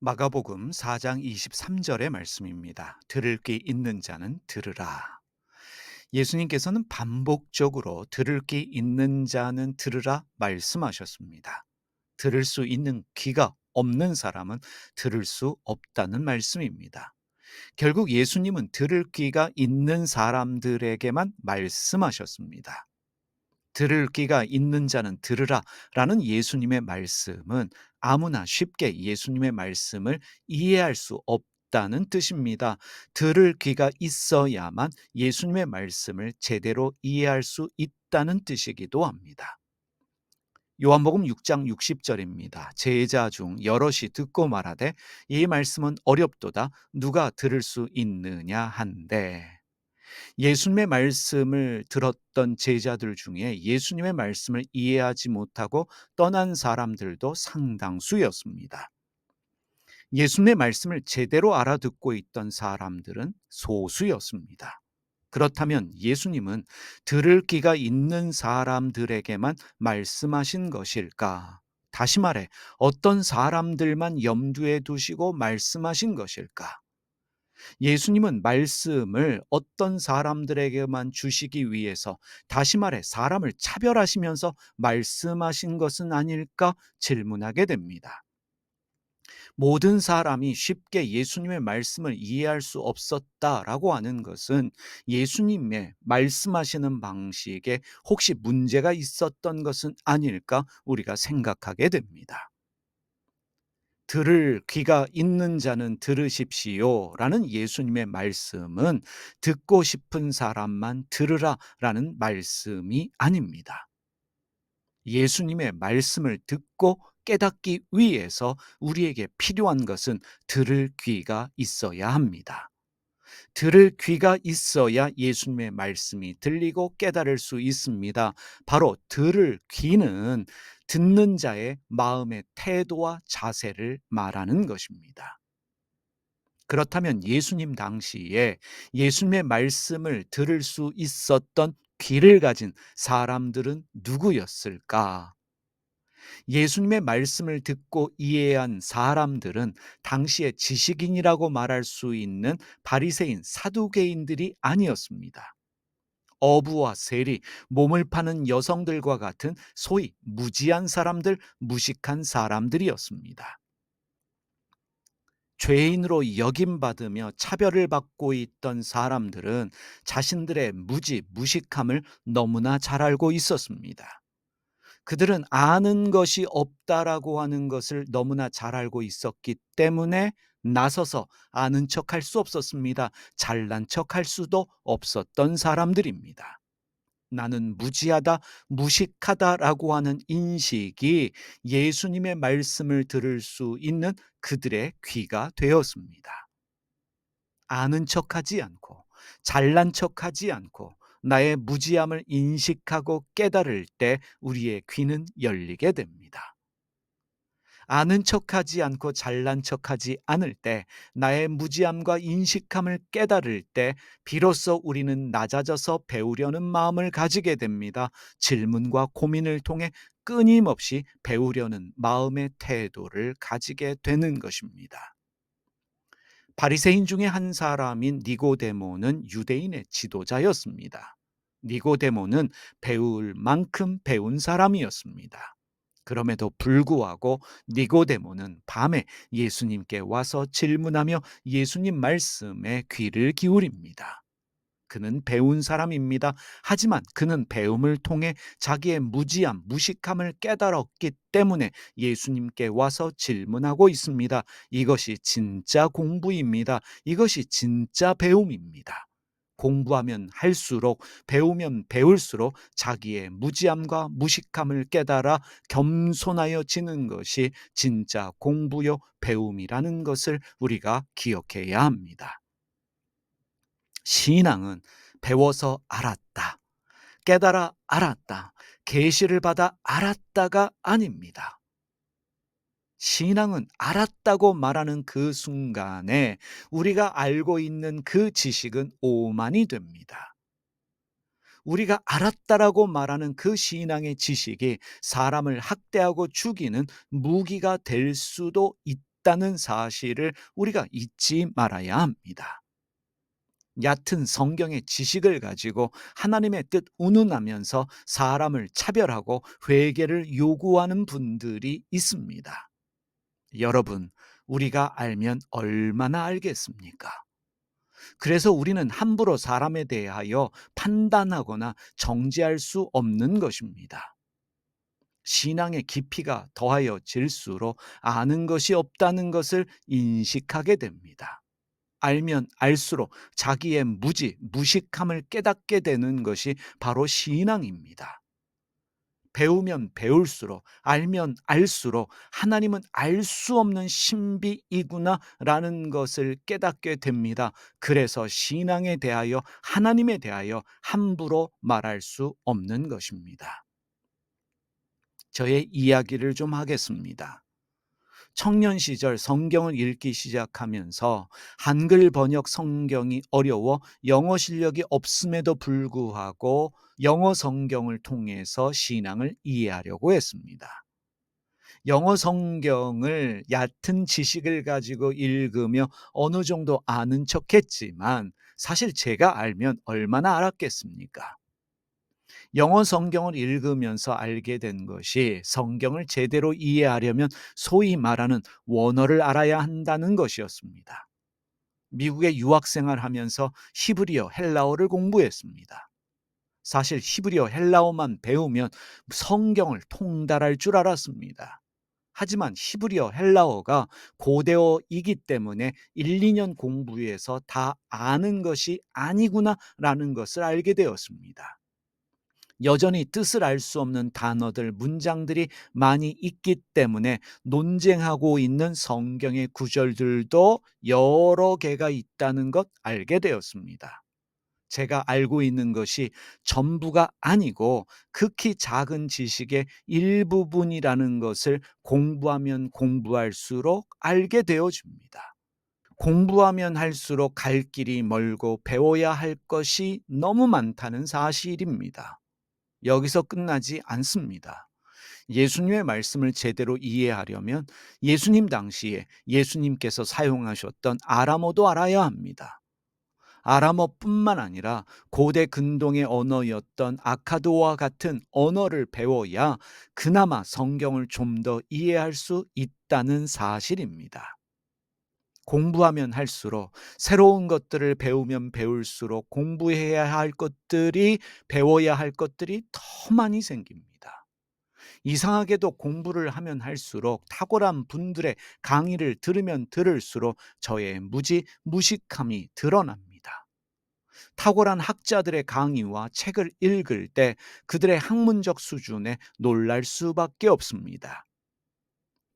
마가복음 4장 23절의 말씀입니다. 들을 귀 있는 자는 들으라. 예수님께서는 반복적으로 들을 귀 있는 자는 들으라 말씀하셨습니다. 들을 수 있는 귀가 없는 사람은 들을 수 없다는 말씀입니다. 결국 예수님은 들을 귀가 있는 사람들에게만 말씀하셨습니다. 들을 귀가 있는 자는 들으라 라는 예수님의 말씀은 아무나 쉽게 예수님의 말씀을 이해할 수 없다는 뜻입니다. 들을 귀가 있어야만 예수님의 말씀을 제대로 이해할 수 있다는 뜻이기도 합니다. 요한복음 6장 60절입니다. 제자 중 여럿이 듣고 말하되 이 말씀은 어렵도다 누가 들을 수 있느냐 한데, 예수님의 말씀을 들었던 제자들 중에 예수님의 말씀을 이해하지 못하고 떠난 사람들도 상당수였습니다. 예수님의 말씀을 제대로 알아듣고 있던 사람들은 소수였습니다. 그렇다면 예수님은 들을 귀가 있는 사람들에게만 말씀하신 것일까? 다시 말해, 어떤 사람들만 염두에 두시고 말씀하신 것일까? 예수님은 말씀을 어떤 사람들에게만 주시기 위해서, 다시 말해 사람을 차별하시면서 말씀하신 것은 아닐까 질문하게 됩니다. 모든 사람이 쉽게 예수님의 말씀을 이해할 수 없었다라고 하는 것은 예수님의 말씀하시는 방식에 혹시 문제가 있었던 것은 아닐까 우리가 생각하게 됩니다. 들을 귀가 있는 자는 들으십시오 라는 예수님의 말씀은 듣고 싶은 사람만 들으라 라는 말씀이 아닙니다. 예수님의 말씀을 듣고 깨닫기 위해서 우리에게 필요한 것은 들을 귀가 있어야 합니다. 들을 귀가 있어야 예수님의 말씀이 들리고 깨달을 수 있습니다. 바로 들을 귀는 듣는 자의 마음의 태도와 자세를 말하는 것입니다. 그렇다면 예수님 당시에 예수님의 말씀을 들을 수 있었던 귀를 가진 사람들은 누구였을까? 예수님의 말씀을 듣고 이해한 사람들은 당시의 지식인이라고 말할 수 있는 바리새인 사두개인들이 아니었습니다. 어부와 세리, 몸을 파는 여성들과 같은 소위 무지한 사람들, 무식한 사람들이었습니다. 죄인으로 여김받으며 차별을 받고 있던 사람들은 자신들의 무식함을 너무나 잘 알고 있었습니다. 그들은 아는 것이 없다라고 하는 것을 너무나 잘 알고 있었기 때문에 나서서 아는 척할 수 없었습니다. 잘난 척할 수도 없었던 사람들입니다. 나는 무지하다, 무식하다라고 하는 인식이 예수님의 말씀을 들을 수 있는 그들의 귀가 되었습니다. 아는 척하지 않고 잘난 척하지 않고 나의 무지함을 인식하고 깨달을 때 우리의 귀는 열리게 됩니다. 아는 척하지 않고 잘난 척하지 않을 때, 나의 무지함과 인식함을 깨달을 때 비로소 우리는 낮아져서 배우려는 마음을 가지게 됩니다. 질문과 고민을 통해 끊임없이 배우려는 마음의 태도를 가지게 되는 것입니다. 바리새인 중에 한 사람인 니고데모는 유대인의 지도자였습니다. 니고데모는 배울 만큼 배운 사람이었습니다. 그럼에도 불구하고 니고데모는 밤에 예수님께 와서 질문하며 예수님 말씀에 귀를 기울입니다. 그는 배운 사람입니다. 하지만 그는 배움을 통해 자기의 무지함, 무식함을 깨달았기 때문에 예수님께 와서 질문하고 있습니다. 이것이 진짜 공부입니다. 이것이 진짜 배움입니다. 공부하면 할수록, 배우면 배울수록 자기의 무지함과 무식함을 깨달아 겸손하여 지는 것이 진짜 공부요 배움이라는 것을 우리가 기억해야 합니다. 신앙은 배워서 알았다, 깨달아 알았다, 계시를 받아 알았다가 아닙니다. 신앙은 알았다고 말하는 그 순간에 우리가 알고 있는 그 지식은 오만이 됩니다. 우리가 알았다라고 말하는 그 신앙의 지식이 사람을 학대하고 죽이는 무기가 될 수도 있다 있다는 사실을 우리가 잊지 말아야 합니다. 얕은 성경의 지식을 가지고 하나님의 뜻 운운하면서 사람을 차별하고 회개를 요구하는 분들이 있습니다. 여러분, 우리가 알면 얼마나 알겠습니까? 그래서 우리는 함부로 사람에 대하여 판단하거나 정죄할 수 없는 것입니다. 신앙의 깊이가 더하여질수록 아는 것이 없다는 것을 인식하게 됩니다. 알면 알수록 자기의 무식함을 깨닫게 되는 것이 바로 신앙입니다. 배우면 배울수록, 알면 알수록 하나님은 알 수 없는 신비이구나라는 것을 깨닫게 됩니다. 그래서 신앙에 대하여, 하나님에 대하여 함부로 말할 수 없는 것입니다. 저의 이야기를 좀 하겠습니다. 청년 시절 성경을 읽기 시작하면서 한글 번역 성경이 어려워 영어 실력이 없음에도 불구하고 영어 성경을 통해서 신앙을 이해하려고 했습니다. 영어 성경을 얕은 지식을 가지고 읽으며 어느 정도 아는 척했지만 사실 제가 알면 얼마나 알았겠습니까? 영어 성경을 읽으면서 알게 된 것이 성경을 제대로 이해하려면 소위 말하는 원어를 알아야 한다는 것이었습니다. 미국에 유학 생활하면서 히브리어, 헬라어를 공부했습니다. 사실 히브리어, 헬라어만 배우면 성경을 통달할 줄 알았습니다. 하지만 히브리어, 헬라어가 고대어이기 때문에 1, 2년 공부해서 다 아는 것이 아니구나라는 것을 알게 되었습니다. 여전히 뜻을 알 수 없는 단어들, 문장들이 많이 있기 때문에 논쟁하고 있는 성경의 구절들도 여러 개가 있다는 것 알게 되었습니다. 제가 알고 있는 것이 전부가 아니고 극히 작은 지식의 일부분이라는 것을 공부하면 공부할수록 알게 되어집니다. 공부하면 할수록 갈 길이 멀고 배워야 할 것이 너무 많다는 사실입니다. 여기서 끝나지 않습니다. 예수님의 말씀을 제대로 이해하려면 예수님 당시에 예수님께서 사용하셨던 아람어도 알아야 합니다. 아람어뿐만 아니라 고대 근동의 언어였던 아카드어와 같은 언어를 배워야 그나마 성경을 좀 더 이해할 수 있다는 사실입니다. 공부하면 할수록, 새로운 것들을 배우면 배울수록 공부해야 할 것들이, 배워야 할 것들이 더 많이 생깁니다. 이상하게도 공부를 하면 할수록, 탁월한 분들의 강의를 들으면 들을수록 저의 무식함이 드러납니다. 탁월한 학자들의 강의와 책을 읽을 때 그들의 학문적 수준에 놀랄 수밖에 없습니다.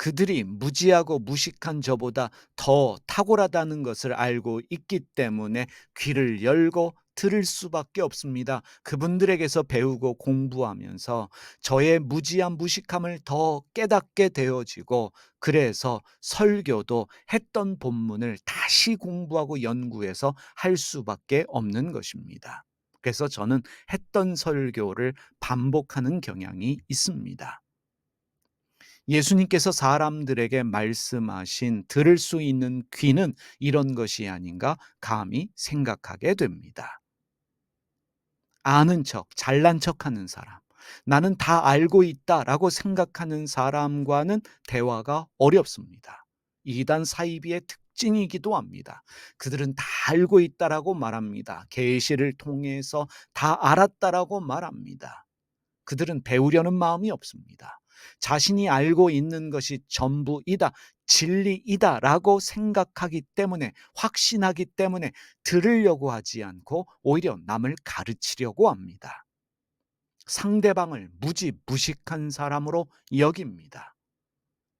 그들이 무지하고 무식한 저보다 더 탁월하다는 것을 알고 있기 때문에 귀를 열고 들을 수밖에 없습니다. 그분들에게서 배우고 공부하면서 저의 무지한 무식함을 더 깨닫게 되어지고, 그래서 설교도 했던 본문을 다시 공부하고 연구해서 할 수밖에 없는 것입니다. 그래서 저는 했던 설교를 반복하는 경향이 있습니다. 예수님께서 사람들에게 말씀하신 들을 수 있는 귀는 이런 것이 아닌가 감히 생각하게 됩니다. 아는 척, 잘난 척하는 사람, 나는 다 알고 있다라고 생각하는 사람과는 대화가 어렵습니다. 이단 사이비의 특징이기도 합니다. 그들은 다 알고 있다라고 말합니다. 계시를 통해서 다 알았다라고 말합니다. 그들은 배우려는 마음이 없습니다. 자신이 알고 있는 것이 전부이다, 진리이다라고 생각하기 때문에, 확신하기 때문에 들으려고 하지 않고 오히려 남을 가르치려고 합니다. 상대방을 무식한 사람으로 여깁니다.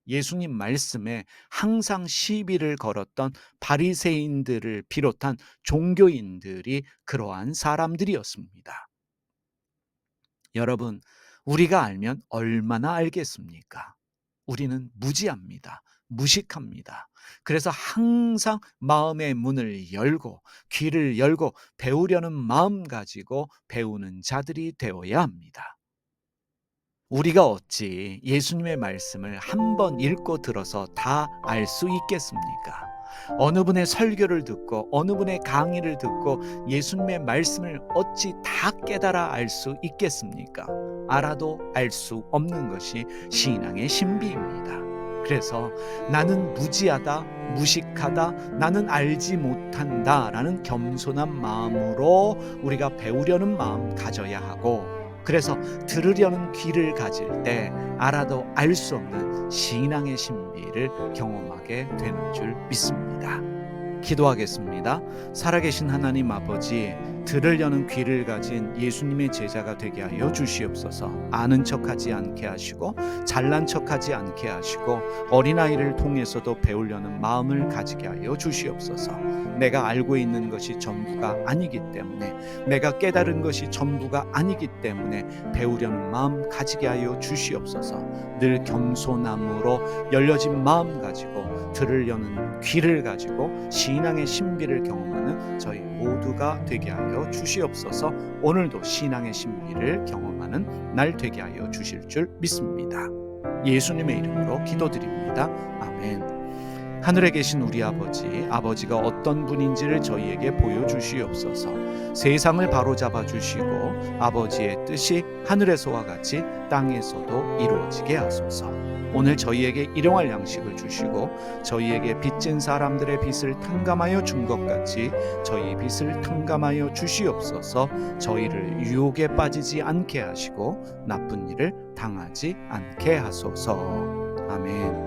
예수님 말씀에 항상 시비를 걸었던 바리새인들을 비롯한 종교인들이 그러한 사람들이었습니다. 여러분, 우리가 알면 얼마나 알겠습니까? 우리는 무지합니다. 무식합니다. 그래서 항상 마음의 문을 열고 귀를 열고 배우려는 마음 가지고 배우는 자들이 되어야 합니다. 우리가 어찌 예수님의 말씀을 한 번 읽고 들어서 다 알 수 있겠습니까? 어느 분의 설교를 듣고 어느 분의 강의를 듣고 예수님의 말씀을 어찌 다 깨달아 알 수 있겠습니까? 알아도 알 수 없는 것이 신앙의 신비입니다. 그래서 나는 무지하다, 무식하다, 나는 알지 못한다 라는 겸손한 마음으로 우리가 배우려는 마음 가져야 하고, 그래서 들으려는 귀를 가질 때 알아도 알 수 없는 신앙의 신비를 경험하게 되는 줄 믿습니다. 기도하겠습니다. 살아계신 하나님 아버지, 들으려는 귀를 가진 예수님의 제자가 되게 하여 주시옵소서. 아는 척하지 않게 하시고 잘난 척하지 않게 하시고 어린아이를 통해서도 배우려는 마음을 가지게 하여 주시옵소서. 내가 알고 있는 것이 전부가 아니기 때문에, 내가 깨달은 것이 전부가 아니기 때문에 배우려는 마음 가지게 하여 주시옵소서. 늘 겸손함으로 열려진 마음 가지고 들으려는 귀를 가지고 신앙의 신비를 경험하는 저희 모두가 되게 하여 주시옵소서. 오늘도 신앙의 신비를 경험하는 날 되게 하여 주실 줄 믿습니다. 예수님의 이름으로 기도드립니다. 아멘. 하늘에 계신 우리 아버지, 아버지가 어떤 분인지를 저희에게 보여주시옵소서. 세상을 바로잡아 주시고 아버지의 뜻이 하늘에서와 같이 땅에서도 이루어지게 하소서. 오늘 저희에게 일용할 양식을 주시고 저희에게 빚진 사람들의 빚을 탕감하여 준 것 같이 저희 빚을 탕감하여 주시옵소서. 저희를 유혹에 빠지지 않게 하시고 나쁜 일을 당하지 않게 하소서. 아멘.